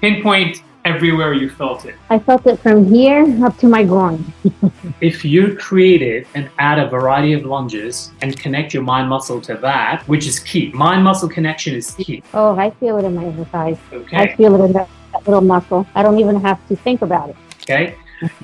Pinpoint everywhere you felt it. I felt it from here up to my groin. If you're creative and add a variety of lunges and connect your mind muscle to that, which is key. Mind muscle connection is key. Oh, I feel it in my inner thighs. Okay. I feel it in that little muscle. I don't even have to think about it. Okay.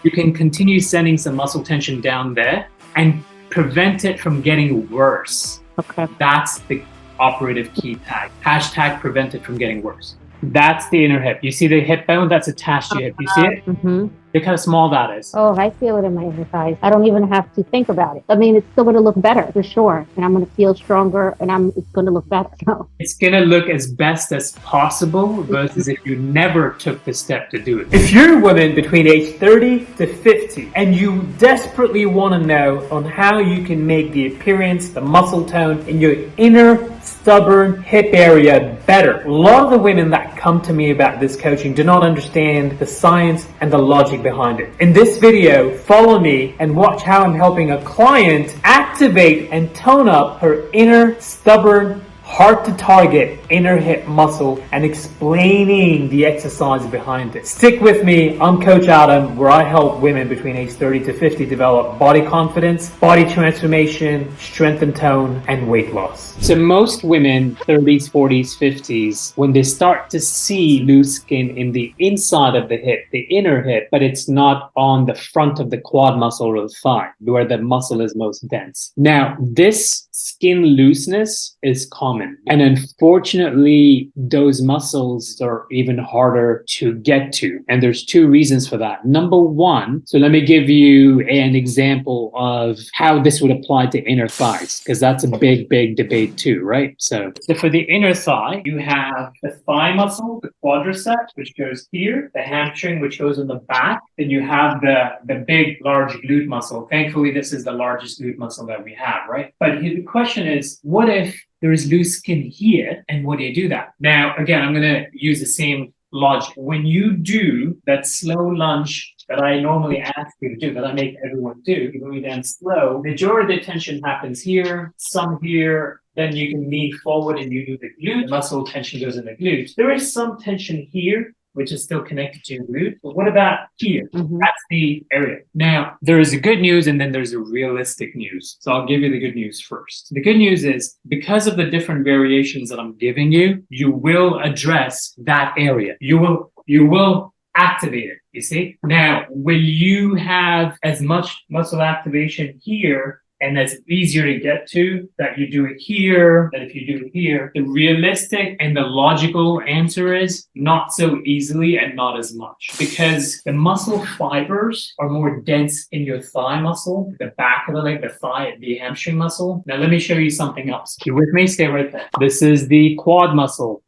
You can continue sending some muscle tension down there and prevent it from getting worse. Okay. That's the operative key tag. Hashtag prevent it from getting worse. That's the inner hip. You see the hip bone that's attached to your hip? You see it? Mm-hmm. Look how small that is. Oh, I feel it in my inner thighs. I don't even have to think about it. I mean, it's still going to look better for sure. And I'm going to feel stronger and it's going to look better. So It's going to look as best as possible versus if you never took the step to do it. If you're a woman between age 30 to 50 and you desperately want to know on how you can make the appearance, the muscle tone in your inner stubborn hip area better. A lot of the women that come to me about this coaching do not understand the science and the logic behind it. In this video, follow me and watch how I'm helping a client activate and tone up her inner stubborn, hard to target inner hip muscle and explaining the exercise behind it. Stick with me. I'm Coach Adam, where I help women between age 30 to 50 develop body confidence, body transformation, strength and tone, and weight loss. So most women, 30s, 40s, 50s, when they start to see loose skin in the inside of the hip, the inner hip, but it's not on the front of the quad muscle or the thigh, where the muscle is most dense. Now, this skin looseness is common. And unfortunately, those muscles are even harder to get to. And there's two reasons for that. Number one, so let me give you an example of how this would apply to inner thighs, because that's a big debate tig, right? So for the inner thigh, you have the thigh muscle, the quadricep, which goes here, the hamstring, which goes in the back. Then you have the big, large glute muscle. Thankfully, this is the largest glute muscle that we have, right? But the question is, what if there is loose skin here, and what do you do that? Now, again, I'm going to use the same logic. When you do that slow lunge that I normally ask you to do, that I make everyone do, you go down slow, majority of the tension happens here, some here, then you can lean forward and you do the glute, the muscle tension goes in the glute. There is some tension here, which is still connected to your glute. But what about here? Mm-hmm. That's the area. Now, there is a good news and then there's a realistic news. So I'll give you the good news first. The good news is because of the different variations that I'm giving you, you will address that area. You will activate it, you see? Now, will you have as much muscle activation here and that's easier to get to, that you do it here, that if you do it here? The realistic and the logical answer is not so easily and not as much, because the muscle fibers are more dense in your thigh muscle, the back of the leg, the thigh, the hamstring muscle. Now let me show you something else. You with me? Stay right there. This is the quad muscle.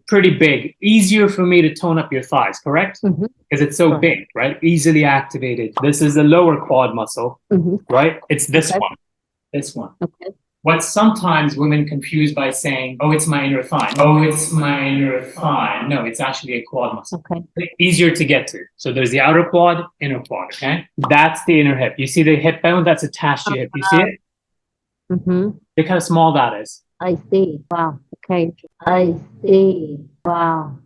Pretty big, easier for me to tone up your thighs, correct? Mm-hmm. Because it's so big, right? Easily activated. This is the lower quad muscle, right? It's this one, this one. Okay. What sometimes women confuse by saying, oh, it's my inner thigh. Oh, it's my inner thigh. No, it's actually a quad muscle. Okay. Easier to get to. So there's the outer quad, inner quad, okay? That's the inner hip. You see the hip bone that's attached to your hip. You see it? Mm-hmm. Look how small that is. I see. Wow. Okay. I see. Wow.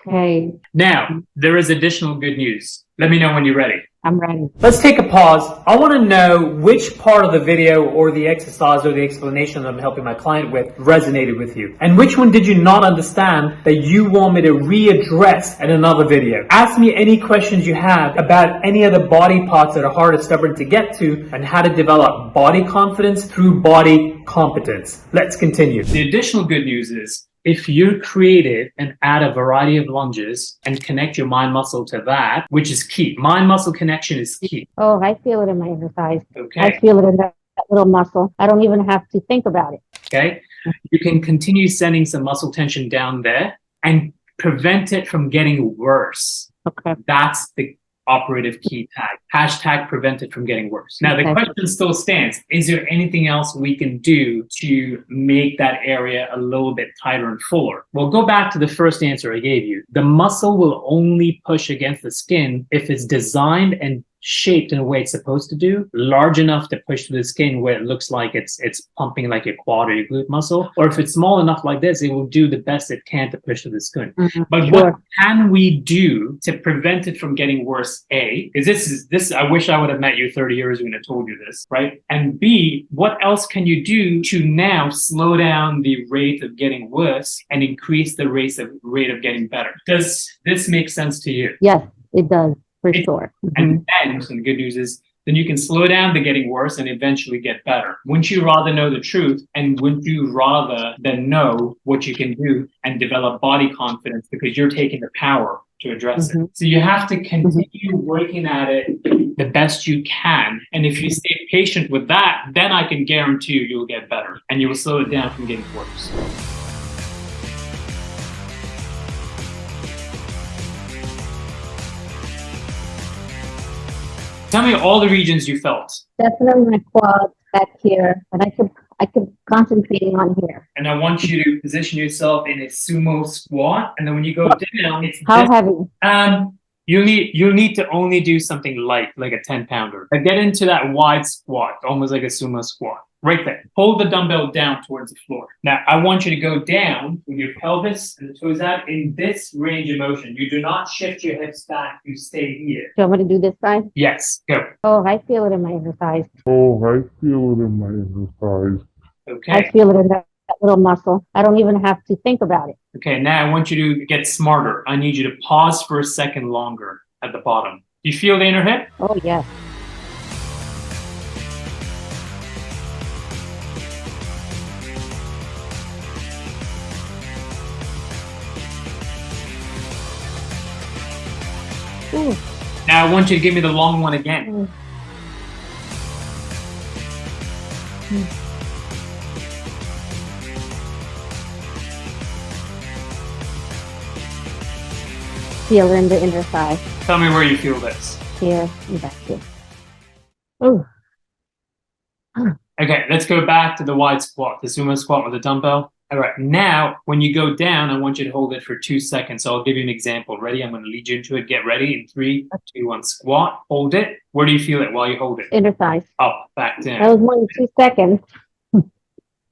Okay. Now, there is additional good news. Let me know when you're ready. I'm ready. Let's take a pause. I want to know which part of the video or the exercise or the explanation that I'm helping my client with resonated with you. And which one did you not understand that you want me to readdress in another video? Ask me any questions you have about any of the body parts that are hard and stubborn to get to and how to develop body confidence through body competence. Let's continue. The additional good news is, if you're creative and add a variety of lunges and connect your mind muscle to that, which is key. Mind muscle connection is key. Oh, I feel it in my inner thighs. Okay. I feel it in that little muscle. I don't even have to think about it. Okay. You can continue sending some muscle tension down there and prevent it from getting worse. Okay. That's the operative key tag. Hashtag prevent it from getting worse. Now, the question still stands. Is there anything else we can do to make that area a little bit tighter and fuller? Well, go back to the first answer I gave you. The muscle will only push against the skin if it's designed and shaped in a way it's supposed to do, large enough to push through the skin where it looks like it's pumping like your quad or your glute muscle, or if it's small enough like this, it will do the best it can to push through the skin. But what can we do to prevent it from getting worse? A, because this I wish I would have met you 30 years ago and told you this, right? And B, what else can you do to now slow down the rate of getting worse and increase the rate of getting better? Does this make sense to you? Yes, it does, for sure. And then, the good news is, then you can slow down the getting worse and eventually get better. Wouldn't you rather know the truth, and wouldn't you rather than know what you can do and develop body confidence because you're taking the power to address it? So you have to continue working at it the best you can. And if you stay patient with that, then I can guarantee you'll get better and you will slow it down from getting worse. Tell me all the regions you felt. Definitely my quads back here, and I could concentrating on here. And I want you to position yourself in a sumo squat, and then when you go down, it's how heavy? You'll need to only do something light, like a 10-pounder. But get into that wide squat, almost like a sumo squat. Right there. Hold the dumbbell down towards the floor. Now, I want you to go down with your pelvis and the toes out in this range of motion. You do not shift your hips back. You stay here. Do you want me to do this side? Yes, go. Oh, I feel it in my inner thighs. Okay. I feel it in that little muscle. I don't even have to think about it. Okay, now I want you to get smarter. I need you to pause for a second longer at the bottom. Do you feel the inner hip? Oh, yes. Ooh. Now I want you to give me the long one again. Feel in the inner thigh. Tell me where you feel this. Here and back here. Oh. Okay, let's go back to the wide squat, the sumo squat with the dumbbell. All right, now when you go down, I want you to hold it for 2 seconds. So I'll give you an example. Ready? I'm going to lead you into it. Get ready in 3, 2, 1. Squat. Hold it. Where do you feel it while you hold it? Inner thighs. Up, back down. That was more than 2 seconds.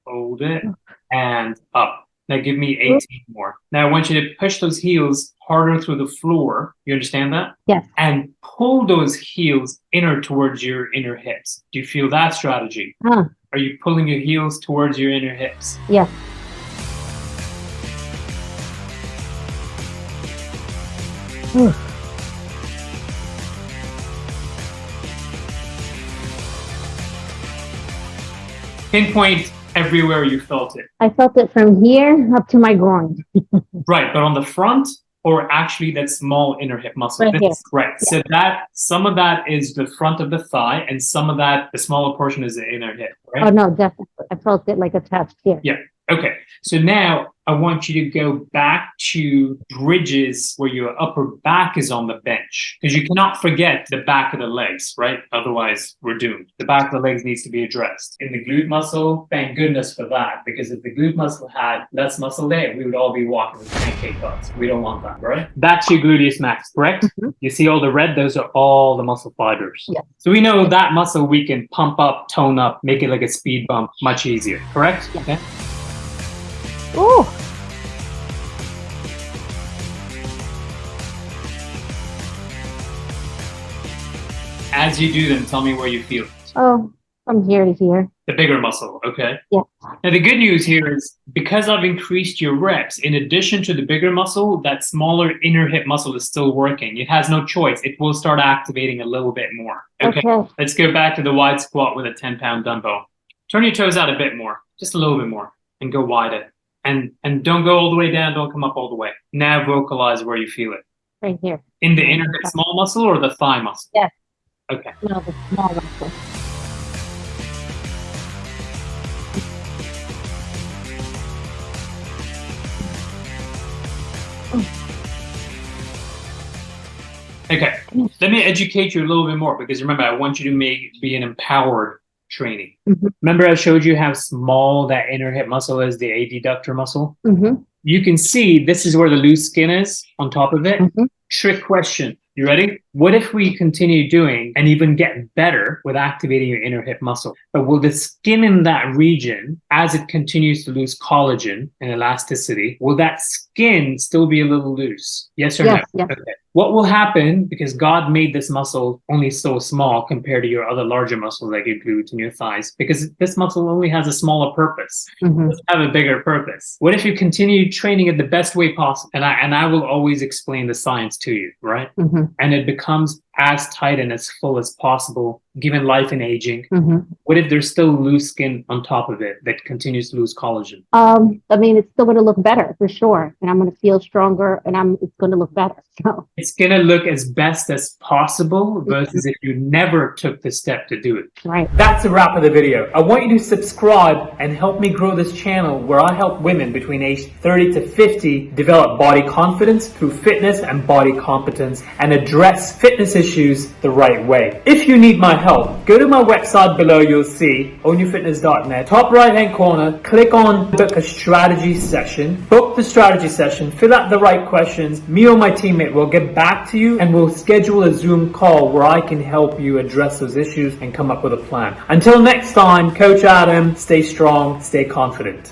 Hold it and up. Now give me 18 more. Now I want you to push those heels harder through the floor. You understand that? Yes. And pull those heels inner towards your inner hips. Do you feel that strategy? Are you pulling your heels towards your inner hips? Yes. Pinpoint everywhere you felt it. I felt it from here up to my groin. Right, but on the front or actually that small inner hip muscle? Right here. Right, yeah. So that some of that is the front of the thigh and some of that, the smaller portion is the inner hip, right? Oh, no, definitely. I felt it like attached here. Yeah, okay. So now I want you to go back to bridges where your upper back is on the bench, because you cannot forget the back of the legs, right? Otherwise, we're doomed. The back of the legs needs to be addressed. In the glute muscle, thank goodness for that, because if the glute muscle had less muscle there, we would all be walking with pancake butts. We don't want that, right? That's your gluteus max, correct? You see all the red? Those are all the muscle fibers. Yeah. So we know that muscle we can pump up, tone up, make it like a speed bump much easier, correct? Yeah. Okay. Ooh. As you do them, tell me where you feel it. Oh, from here to here. The bigger muscle, okay? Yeah. Now the good news here is because I've increased your reps, in addition to the bigger muscle, that smaller inner hip muscle is still working. It has no choice. It will start activating a little bit more. Okay. Let's go back to the wide squat with a 10-pound dumbbell. Turn your toes out a bit more, just a little bit more, and go wider. And don't go all the way down, don't come up all the way. Now vocalize where you feel it. Right here. In the inner hip small muscle or the thigh muscle? Yes. Okay. No, the small muscle. Okay, let me educate you a little bit more, because remember, I want you to be an empowered training. Remember I showed you how small that inner hip muscle is, the adductor muscle? You can see this is where the loose skin is on top of it. Trick question. You ready? What if we continue doing and even get better with activating your inner hip muscle? But will the skin in that region, as it continues to lose collagen and elasticity, will that skin still be a little loose? Yes or Yes, no? yes. Okay. What will happen, because God made this muscle only so small compared to your other larger muscles like your glutes and your thighs, because this muscle only has a smaller purpose. Mm-hmm. It doesn't have a bigger purpose. What if you continue training it the best way possible? And I will always explain the science to you, right? Mm-hmm. And it becomes as tight and as full as possible, given life and aging. Mm-hmm. What if there's still loose skin on top of it that continues to lose collagen? I mean, it's still going to look better for sure, and I'm going to feel stronger, and it's going to look better. So It's going to look as best as possible versus if you never took the step to do it. right. That's a wrap of the video. I want you to subscribe and help me grow this channel where I help women between age 30 to 50 develop body confidence through fitness and body competence and address fitness issues the right way. If you need my help, go to my website below. You'll see ownyourfitness.net. Top right hand corner, click on book a strategy session. Book the strategy session, fill out the right questions. Me or my teammate will get back to you and we'll schedule a Zoom call where I can help you address those issues and come up with a plan. Until next time, Coach Adam, stay strong, stay confident.